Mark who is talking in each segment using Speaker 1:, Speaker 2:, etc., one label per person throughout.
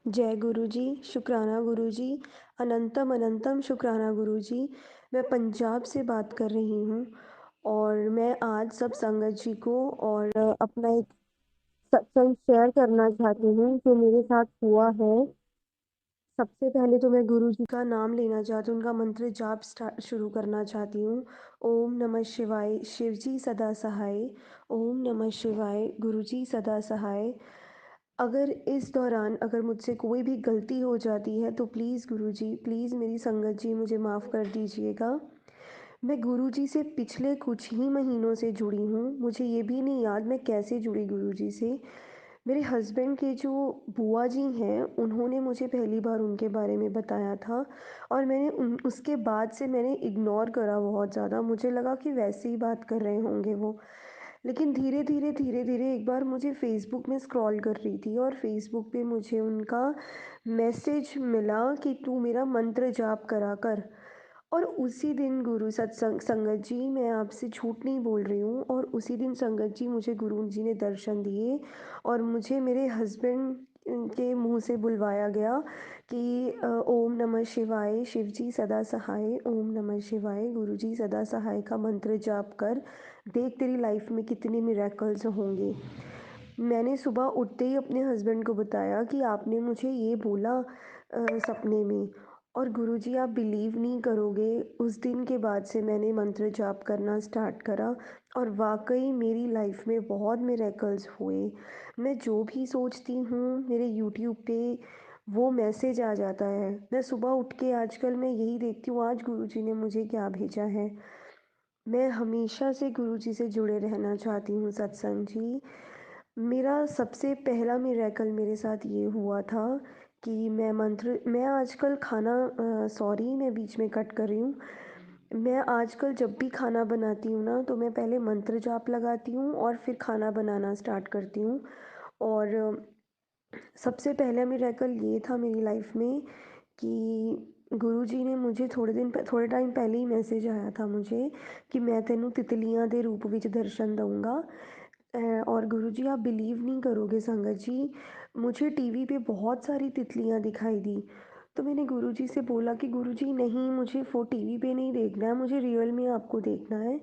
Speaker 1: जय गुरु जी, शुक्राना गुरु जी, अनंतम अनंतम शुक्राना गुरु जी। मैं पंजाब से बात कर रही हूँ और मैं आज सब संगत जी को और अपना एक सत्संग शेयर करना चाहती हूँ जो मेरे साथ हुआ है। सबसे पहले तो मैं गुरु जी का नाम लेना चाहती हूँ, उनका मंत्र जाप शुरू करना चाहती हूँ। ओम नमः शिवाय, शिव जी सदा सहाय। ओम नमः शिवाय, गुरु जी सदा सहाय। अगर इस दौरान अगर मुझसे कोई भी गलती हो जाती है तो प्लीज़ गुरुजी, प्लीज़ मेरी संगत जी मुझे माफ़ कर दीजिएगा। मैं गुरुजी से पिछले कुछ ही महीनों से जुड़ी हूँ। मुझे ये भी नहीं याद मैं कैसे जुड़ी गुरुजी से। मेरे हस्बैंड के जो बुआ जी हैं, उन्होंने मुझे पहली बार उनके बारे में बताया था और मैंने उन उसके बाद से मैंने इग्नोर करा बहुत ज़्यादा। मुझे लगा कि वैसे ही बात कर रहे होंगे वो। लेकिन धीरे-धीरे एक बार मुझे फ़ेसबुक में स्क्रॉल कर रही थी और फ़ेसबुक पे मुझे उनका मैसेज मिला कि तू मेरा मंत्र जाप करा कर। और उसी दिन गुरु सत्संग संगत जी, मैं आपसे झूठ नहीं बोल रही हूँ, और उसी दिन संगत जी मुझे गुरु जी ने दर्शन दिए और मुझे मेरे हस्बैंड के मुँह से बुलवाया गया कि ओम नमः शिवाय, शिव जी सदा सहाय, ओम नमः शिवाय, गुरु जी सदा सहाय का मंत्र जाप कर, देख तेरी लाइफ में कितने मिरेकल्स होंगे। मैंने सुबह उठते ही अपने हस्बैंड को बताया कि आपने मुझे ये बोला सपने में। और गुरुजी आप बिलीव नहीं करोगे, उस दिन के बाद से मैंने मंत्र जाप करना स्टार्ट करा और वाक़ई मेरी लाइफ में बहुत मिरेकल्स हुए। मैं जो भी सोचती हूँ मेरे यूट्यूब पे वो मैसेज आ जाता है। मैं सुबह उठ के आजकल मैं यही देखती हूँ आज गुरुजी ने मुझे क्या भेजा है। मैं हमेशा से गुरुजी से जुड़े रहना चाहती हूँ सत्संग जी। मेरा सबसे पहला मिरेकल मेरे साथ ये हुआ था कि मैं आजकल खाना सॉरी मैं बीच में कट कर रही हूँ। मैं आजकल जब भी खाना बनाती हूँ ना तो मैं पहले मंत्र जाप लगाती हूँ और फिर खाना बनाना स्टार्ट करती हूँ। और सबसे पहला मिरेकल ये था मेरी लाइफ में कि गुरुजी ने मुझे थोड़े टाइम पहले ही मैसेज आया था मुझे कि मैं तेनू तितलियां दे रूप विच दर्शन दूंगा। और गुरुजी आप बिलीव नहीं करोगे संगत जी, मुझे टीवी पे बहुत सारी तितलियां दिखाई दी। तो मैंने गुरुजी से बोला कि गुरुजी नहीं, मुझे वो टीवी पे नहीं देखना है, मुझे रियल में आपको देखना है।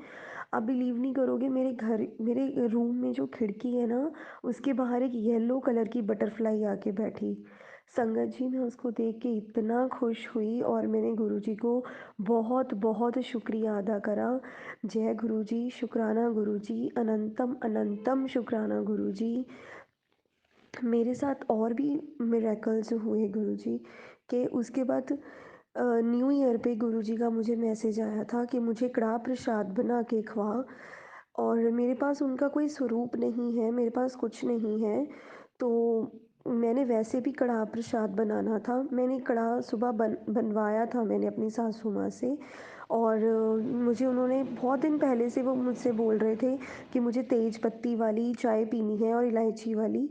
Speaker 1: आप बिलीव नहीं करोगे, मेरे रूम में जो खिड़की है ना, उसके बाहर एक येलो कलर की बटरफ्लाई आके बैठी। संगत जी मैं उसको देख के इतना खुश हुई और मैंने गुरुजी को बहुत बहुत शुक्रिया अदा करा। जय गुरुजी, शुक्राना गुरुजी, अनंतम अनंतम शुक्राना गुरुजी। मेरे साथ और भी मिरेकल्स हुए गुरुजी के। उसके बाद न्यू ईयर पे गुरुजी का मुझे मैसेज आया था कि मुझे कड़ाह प्रसाद बना के खवा। और मेरे पास उनका कोई स्वरूप नहीं है, मेरे पास कुछ नहीं है। तो मैंने वैसे भी कड़ाह प्रसाद बनाना था। मैंने कड़ाह सुबह बनवाया था मैंने अपनी सासू माँ से। और मुझे उन्होंने बहुत दिन पहले से वो मुझसे बोल रहे थे कि मुझे तेज पत्ती वाली चाय पीनी है और इलायची वाली।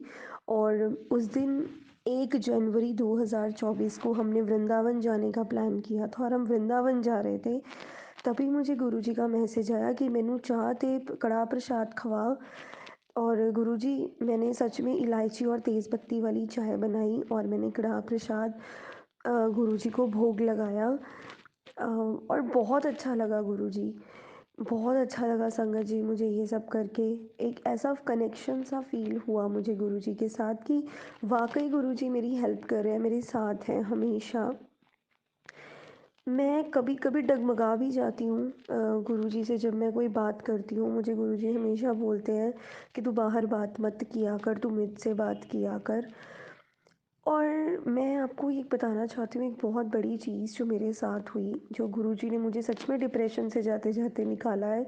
Speaker 1: और उस दिन 1 जनवरी 2024 को हमने वृंदावन जाने का प्लान किया था और हम वृंदावन जा रहे थे। तभी मुझे गुरुजी का मैसेज आया कि मैनू चाह ते कड़ाह प्रसाद खवा। और गुरुजी मैंने सच में इलायची और तेज़ पत्ती वाली चाय बनाई और मैंने कड़ाह प्रसाद गुरुजी को भोग लगाया। और बहुत अच्छा लगा गुरुजी, बहुत अच्छा लगा संगत जी मुझे ये सब करके। एक ऐसा कनेक्शन सा फ़ील हुआ मुझे गुरुजी के साथ कि वाक़ई गुरुजी मेरी हेल्प कर रहे हैं, मेरे साथ हैं हमेशा। मैं कभी-कभी डगमगा भी जाती हूँ गुरुजी से जब मैं कोई बात करती हूँ। मुझे गुरुजी हमेशा बोलते हैं कि तू बाहर बात मत किया कर, तू मुझसे बात किया कर। और मैं आपको ये बताना चाहती हूँ एक बहुत बड़ी चीज़ जो मेरे साथ हुई, जो गुरुजी ने मुझे सच में डिप्रेशन से जाते-जाते निकाला है।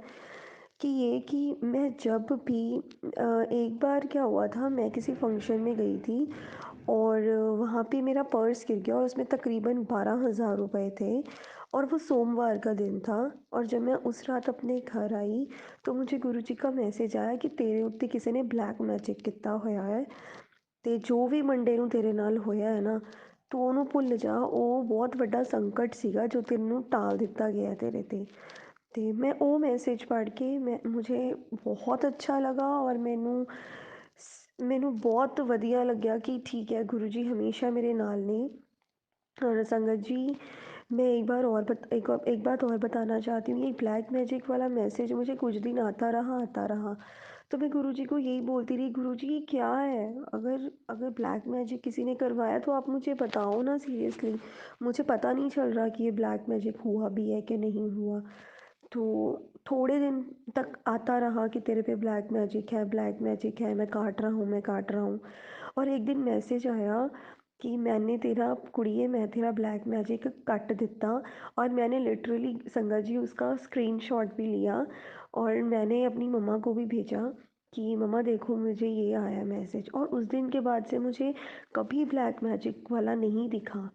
Speaker 1: कि ये कि मैं जब भी एक बार क्या हुआ था, मैं किसी फंक्शन में गई थी और वहाँ पे मेरा पर्स गिर गया और उसमें तकरीबन 12,000 रुपए थे। और वो सोमवार का दिन था। और जब मैं उस रात अपने घर आई तो मुझे गुरुजी का मैसेज आया कि तेरे उत्ते किसी ने ब्लैक मैजिक किया होया है ਤੇ ਜੋ ਵੀ ਮੰਡੇ ਨੂੰ ਤੇਰੇ ਨਾਲ ਹੋਇਆ ਹੈ ਨਾ, ਤੂੰ ਉਹਨੂੰ ਭੁੱਲ ਜਾ। ਉਹ ਬਹੁਤ ਵੱਡਾ ਸੰਕਟ ਸੀਗਾ ਜੋ ਤੈਨੂੰ टाल ਦਿੱਤਾ ਗਿਆ ਤੇਰੇ 'ਤੇ। ਤੇ मैं वो मैसेज पढ़ के मैं मुझे बहुत अच्छा लगा और मैनू ਮੈਨੂੰ ਬਹੁਤ ਵਧੀਆ ਲੱਗਿਆ कि ठीक है गुरु जी हमेशा मेरे नाल ने। और संगत जी, मैं एक बात और बताना चाहती हूँ। ये ब्लैक मैजिक वाला मैसेज मुझे कुछ दिन आता रहा। तो मैं गुरुजी को यही बोलती रही, गुरुजी ये क्या है? अगर अगर ब्लैक मैजिक किसी ने करवाया तो आप मुझे बताओ ना सीरियसली। मुझे पता नहीं चल रहा कि ये ब्लैक मैजिक हुआ भी है कि नहीं हुआ। तो थोड़े दिन तक आता रहा कि तेरे पे ब्लैक मैजिक है, ब्लैक मैजिक है, मैं काट रहा हूँ। और एक दिन मैसेज आया कि मैं तेरा ब्लैक मैजिक कट दिता। और मैंने लिटरली संगत जी उसका स्क्रीनशॉट भी लिया और मैंने अपनी मम्मा को भी भेजा कि मम्मा देखो मुझे ये आया मैसेज। और उस दिन के बाद से मुझे कभी ब्लैक मैजिक वाला नहीं दिखा।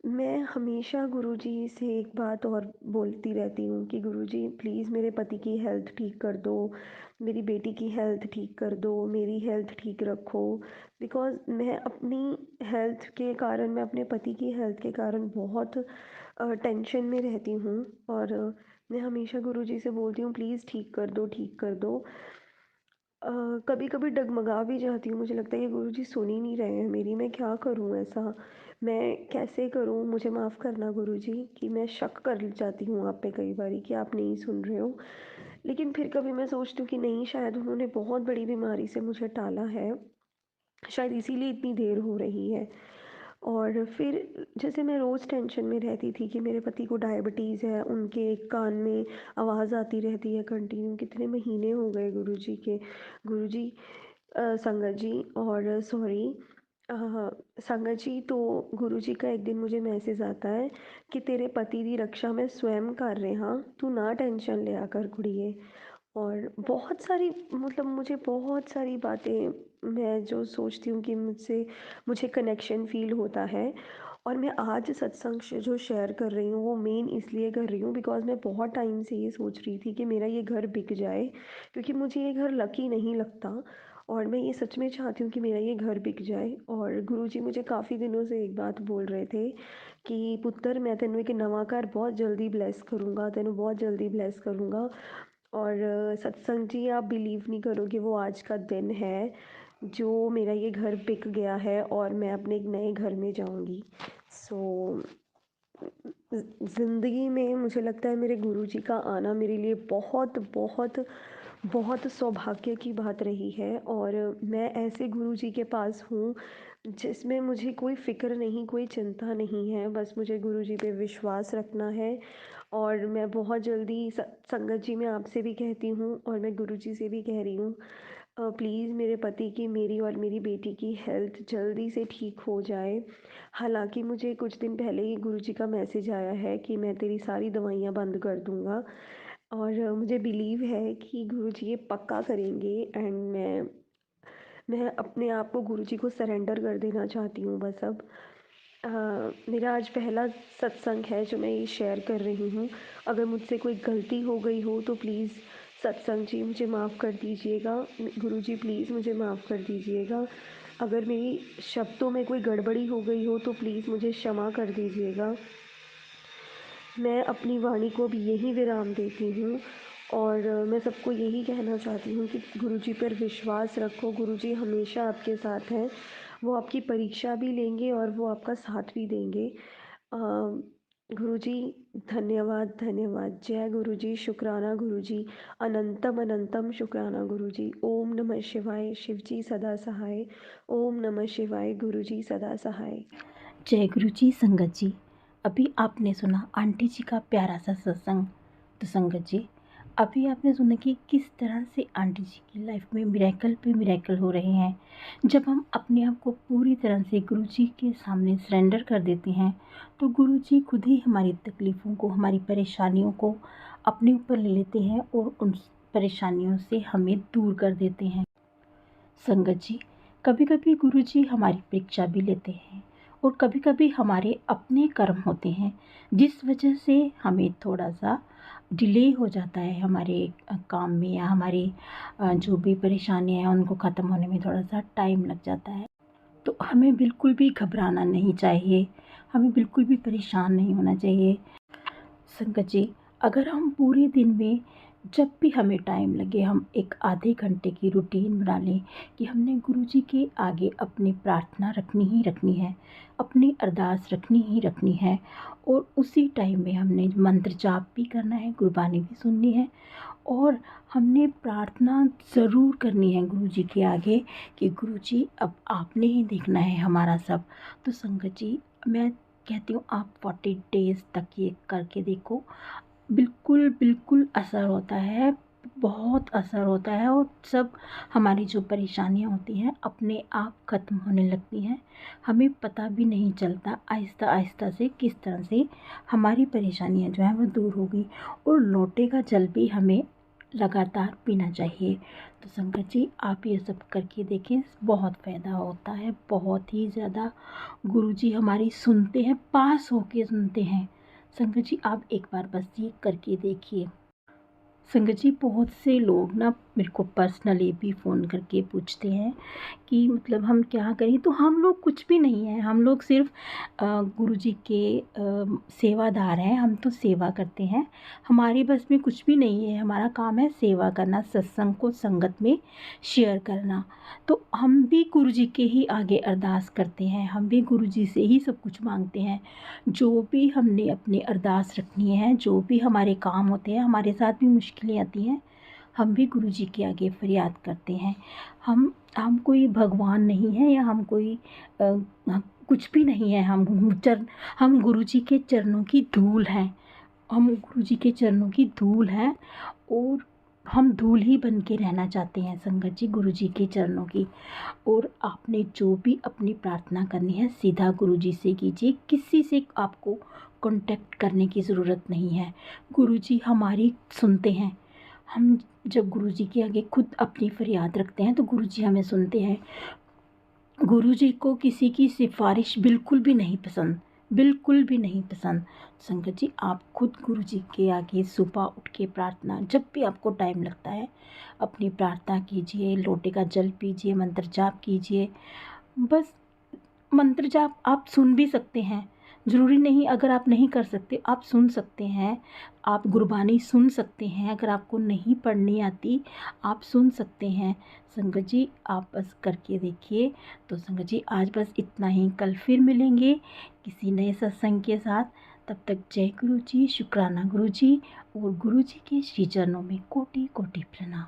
Speaker 1: मैं हमेशा गुरुजी से एक बात और बोलती रहती हूँ कि गुरुजी प्लीज़ मेरे पति की हेल्थ ठीक कर दो, मेरी बेटी की हेल्थ ठीक कर दो, मेरी हेल्थ ठीक रखो। बिकॉज़ मैं अपने पति की हेल्थ के कारण बहुत टेंशन में रहती हूँ। और मैं हमेशा गुरुजी से बोलती हूँ प्लीज़ ठीक कर दो, ठीक कर दो। कभी-कभी डगमगा भी जाती हूँ, मुझे लगता है ये गुरुजी सुन ही नहीं रहे हैं मेरी, मैं क्या करूँ ऐसा? मैं कैसे करूँ? मुझे माफ़ करना गुरुजी कि मैं शक कर जाती हूँ आप पे कई बारी कि आप नहीं सुन रहे हो। लेकिन फिर कभी मैं सोचती हूँ कि नहीं, शायद उन्होंने बहुत बड़ी बीमारी से मुझे टाला है, शायद इसीलिए इतनी देर हो रही है। और फिर जैसे मैं रोज़ टेंशन में रहती थी कि मेरे पति को डायबिटीज़ है, उनके कान में आवाज़ आती रहती है कंटिन्यू। कितने महीने हो गए गुरुजी, संगत जी और सॉरी अ, संगत जी, तो गुरुजी का एक दिन मुझे मैसेज आता है कि तेरे पति की रक्षा मैं स्वयं कर रहा, तू ना टेंशन लिया कर कुड़िए। और बहुत सारी मतलब मुझे बहुत सारी बातें मैं जो सोचती हूँ कि मुझे कनेक्शन फ़ील होता है। और मैं आज सत्संग जो शेयर कर रही हूँ वो मेन इसलिए कर रही हूँ बिकॉज़ मैं बहुत टाइम से ये सोच रही थी कि मेरा ये घर बिक जाए, क्योंकि मुझे ये घर लकी नहीं लगता। और मैं ये सच में चाहती हूँ कि मेरा ये घर बिक जाए। और गुरुजी मुझे काफ़ी दिनों से एक बात बोल रहे थे कि पुत्तर मैं तेनों एक नवा घर बहुत जल्दी ब्लेस करूँगा, तेनों बहुत जल्दी ब्लेस करूँगा। और सत्संग जी, आप बिलीव नहीं करोगे वो आज का दिन है जो मेरा ये घर बिक गया है और मैं अपने एक नए घर में जाऊँगी। सो ज़िंदगी में मुझे लगता है मेरे गुरुजी का आना मेरे लिए बहुत बहुत बहुत सौभाग्य की बात रही है। और मैं ऐसे गुरुजी के पास हूँ जिसमें मुझे कोई फ़िक्र नहीं, कोई चिंता नहीं है, बस मुझे गुरुजी पे विश्वास रखना है। और मैं बहुत जल्दी संगत जी मैं आपसे भी कहती हूँ और मैं गुरुजी से भी कह रही हूँ, प्लीज़ मेरे पति की, मेरी और मेरी बेटी की हेल्थ जल्दी से ठीक हो जाए। हालाँकि मुझे कुछ दिन पहले ही गुरुजी का मैसेज आया है कि मैं तेरी सारी दवाइयाँ बंद कर दूँगा। और मुझे बिलीव है कि गुरुजी ये पक्का करेंगे। एंड मैं अपने आप को गुरुजी को सरेंडर कर देना चाहती हूँ बस अब। अ, मेरा आज पहला सत्संग है जो मैं ये शेयर कर रही हूँ। अगर मुझसे कोई गलती हो गई हो तो प्लीज़ सत्संग जी मुझे माफ़ कर दीजिएगा। गुरुजी प्लीज़ मुझे माफ़ कर दीजिएगा। अगर मेरी शब्दों में कोई गड़बड़ी हो गई हो तो प्लीज़ मुझे क्षमा कर दीजिएगा। मैं अपनी वाणी को अब यहीं विराम देती हूँ। और मैं सबको यही कहना चाहती हूँ कि गुरुजी पर विश्वास रखो, गुरुजी हमेशा आपके साथ हैं। वो आपकी परीक्षा भी लेंगे और वो आपका साथ भी देंगे। गुरुजी धन्यवाद, धन्यवाद। जय गुरुजी, शुक्राना गुरुजी, अनंतम अनंतम शुक्राना गुरुजी। ओम नमः शिवाय, शिवजी सदा सहाय। ओम नमः शिवाय, गुरुजी सदा सहाय।
Speaker 2: जय गुरु जी। संगत जी, अभी आपने सुना आंटी जी का प्यारा सा सत्संग। तो संगत जी, अभी आपने सुना कि किस तरह से आंटी जी की लाइफ में मिरेकल पे मिरेकल हो रहे हैं। जब हम अपने आप को पूरी तरह से गुरु जी के सामने सरेंडर कर देते हैं तो गुरु जी खुद ही हमारी तकलीफ़ों को, हमारी परेशानियों को अपने ऊपर ले लेते हैं और उन परेशानियों से हमें दूर कर देते हैं। संगत जी, कभी कभी गुरु जी हमारी परीक्षा भी लेते हैं और कभी कभी हमारे अपने कर्म होते हैं जिस वजह से हमें थोड़ा सा डिले हो जाता है हमारे काम में, या हमारी जो भी परेशानियां हैं उनको ख़त्म होने में थोड़ा सा टाइम लग जाता है। तो हमें बिल्कुल भी घबराना नहीं चाहिए, हमें बिल्कुल भी परेशान नहीं होना चाहिए। संगत जी, अगर हम पूरे दिन में जब भी हमें टाइम लगे हम एक आधे घंटे की रूटीन बना लें कि हमने गुरुजी के आगे अपनी प्रार्थना रखनी ही रखनी है, अपनी अरदास रखनी ही रखनी है, और उसी टाइम में हमने मंत्र जाप भी करना है, गुरबानी भी सुननी है, और हमने प्रार्थना ज़रूर करनी है गुरुजी के आगे कि गुरुजी अब आपने ही देखना है हमारा सब। तो संगत जी, मैं कहती हूँ आप 40 डेज़ तक ये करके देखो, बिल्कुल, बिल्कुल असर होता है, बहुत असर होता है, और सब हमारी जो परेशानियाँ होती हैं अपने आप ख़त्म होने लगती हैं। हमें पता भी नहीं चलता आहिस्ता-आहिस्ता से किस तरह से हमारी परेशानियाँ जो हैं वो दूर हो गई। और लोटे का जल भी हमें लगातार पीना चाहिए। तो संगत जी, आप ये सब करके देखें, बहुत फ़ायदा होता है, बहुत ही ज़्यादा। गुरुजी हमारी सुनते हैं, पास होके सुनते हैं। संगत जी, आप एक बार बस ये करके देखिए। संगत जी, बहुत से लोग ना मेरे को पर्सनली भी फ़ोन करके पूछते हैं कि मतलब हम क्या करें? तो हम लोग कुछ भी नहीं हैं, हम लोग सिर्फ़ गुरुजी के सेवादार हैं, हम तो सेवा करते हैं। हमारे बस में कुछ भी नहीं है, हमारा काम है सेवा करना, सत्संग को संगत में शेयर करना। तो हम भी गुरुजी के ही आगे अरदास करते हैं, हम भी गुरुजी से ही सब कुछ माँगते हैं। जो भी हमने अपनी अरदास रखनी है, जो भी हमारे काम होते हैं, हमारे साथ भी मुश्किलें आती हैं, हम भी गुरुजी के आगे फ़रियाद करते हैं। हम कोई भगवान नहीं हैं, या हम कोई कुछ भी नहीं है, हम गुरुजी के चरणों की धूल हैं। हम गुरुजी के चरणों की धूल हैं, और हम धूल ही बन के रहना चाहते हैं संगत जी गुरुजी के चरणों की। और आपने जो भी अपनी प्रार्थना करनी है सीधा गुरुजी से कीजिए, किसी से आपको कांटेक्ट करने की ज़रूरत नहीं है। गुरुजी हमारी सुनते हैं। हम जब गुरुजी के आगे खुद अपनी फरियाद रखते हैं तो गुरुजी हमें सुनते हैं। गुरुजी को किसी की सिफारिश बिल्कुल भी नहीं पसंद, बिल्कुल भी नहीं पसंद। संगत जी, आप खुद गुरुजी के आगे सुबह उठ के प्रार्थना, जब भी आपको टाइम लगता है अपनी प्रार्थना कीजिए, लोटे का जल पीजिए, मंत्र जाप कीजिए। बस मंत्र जाप आप सुन भी सकते हैं, ज़रूरी नहीं, अगर आप नहीं कर सकते आप सुन सकते हैं। आप गुरबानी सुन सकते हैं, अगर आपको नहीं पढ़नी आती आप सुन सकते हैं। संगत जी, आप बस करके देखिए। तो संगत जी, आज बस इतना ही, कल फिर मिलेंगे किसी नए सत्संग के साथ। तब तक जय गुरु जी, शुक्राना गुरु जी, और गुरु जी के श्री चरणों में कोटि कोटि प्रणाम।